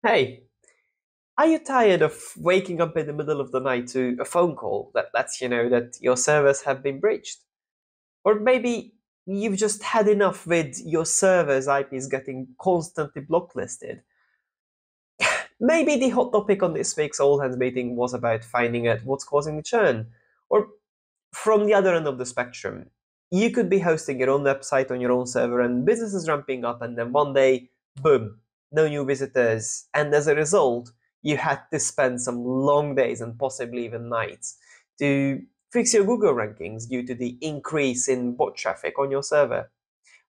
Hey, are you tired of waking up in the middle of the night to a phone call that lets you know that your servers have been breached? Or maybe you've just had enough with your server's IPs getting constantly blocklisted. Maybe the hot topic on this week's all hands meeting was about finding out what's causing the churn. Or from the other end of the spectrum, you could be hosting your own website on your own server and business is ramping up, and then one day, boom, no new visitors. And as a result, you had to spend some long days and possibly even nights to fix your Google rankings due to the increase in bot traffic on your server.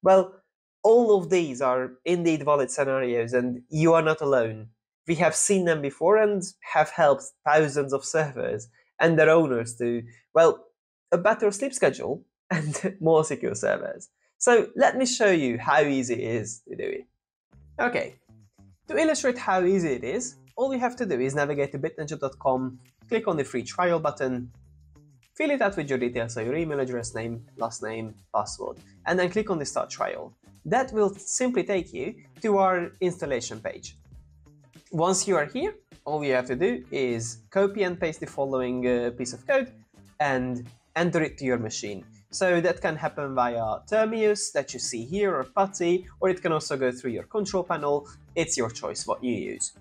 Well, all of these are indeed valid scenarios, and you are not alone. We have seen them before and have helped thousands of servers and their owners to, well, a better sleep schedule and more secure servers. So let me show you how easy it is to do it. Okay, to illustrate how easy it is, all you have to do is navigate to bitninja.com, click on the free trial button, fill it out with your details, so your email address, name, last name, password, and then click on the Start Trial. That will simply take you to our installation page. Once you are here, all you have to do is copy and paste the following piece of code and enter it to your machine. So that can happen via Terminus that you see here, or PuTTY, or it can also go through your control panel. It's your choice what you use.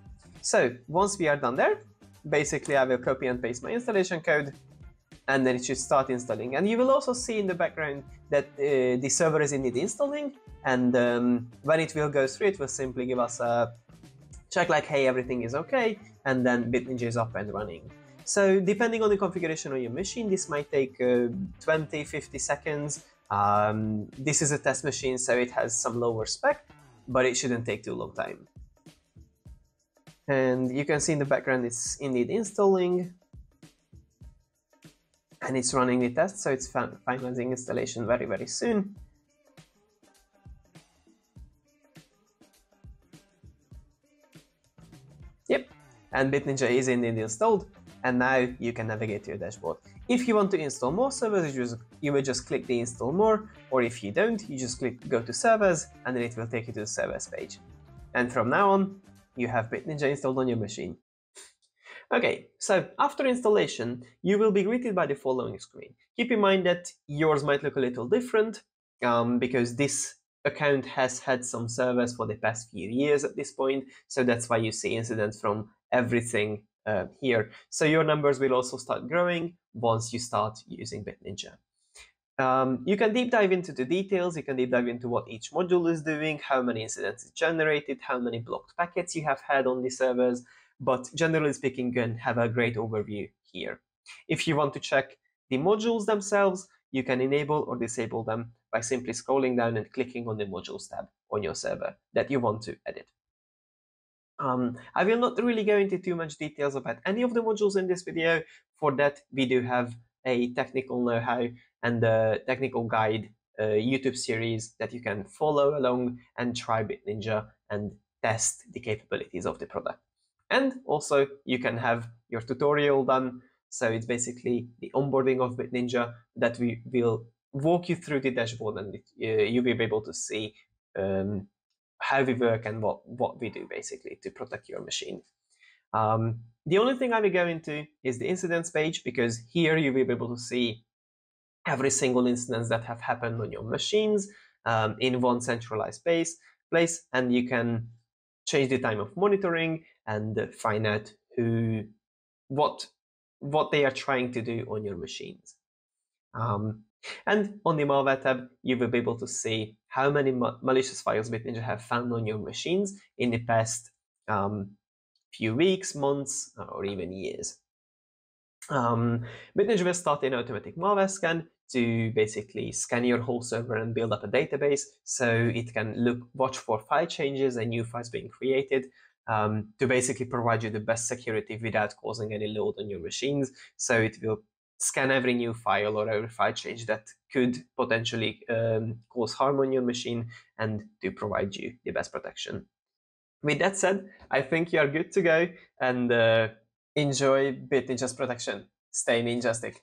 So once we are done there, basically I will copy and paste my installation code, and then it should start installing. And you will also see in the background that the server is indeed installing, and when it will go through, it will simply give us a check like, hey, everything is okay, and then BitNinja is up and running. So depending on the configuration of your machine, this might take 20-50 seconds. This is a test machine, so it has some lower spec, but it shouldn't take too long time. And you can see in the background it's indeed installing, and it's running the test, so it's finalizing installation very, very soon. Yep, and BitNinja is indeed installed, and now you can navigate to your dashboard. If you want to install more servers, you will just click the Install More, or if you don't, you just click Go to Servers, and then it will take you to the Servers page. And from now on, you have BitNinja installed on your machine. Okay, so after installation, you will be greeted by the following screen. Keep in mind that yours might look a little different, because this account has had some servers for the past few years at this point, so that's why you see incidents from everything here. So your numbers will also start growing once you start using BitNinja. You can deep dive into the details, you can deep dive into what each module is doing, how many incidents it generated, how many blocked packets you have had on the servers, but generally speaking, you can have a great overview here. If you want to check the modules themselves, you can enable or disable them by simply scrolling down and clicking on the Modules tab on your server that you want to edit. I will not really go into too much details about any of the modules in this video. For that, we do have a technical know-how and a technical guide YouTube series that you can follow along and try BitNinja and test the capabilities of the product. And also, you can have your tutorial done. So it's basically the onboarding of BitNinja that we will walk you through the dashboard, and you will be able to see how we work and what we do basically to protect your machine. The only thing I will go into is the incidents page, because here you will be able to see every single instance that have happened on your machines in one centralized place, and you can change the time of monitoring and find out what they are trying to do on your machines. And on the malware tab, you will be able to see how many malicious files BitNinja have found on your machines in the past few weeks, months, or even years. BitNinja will start an automatic malware scan to basically scan your whole server and build up a database, so it can watch for file changes and new files being created, to basically provide you the best security without causing any load on your machines. So it will scan every new file or every file change that could potentially cause harm on your machine, and to provide you the best protection. With that said, I think you are good to go, and enjoy BitNinja's protection. Stay ninjastic.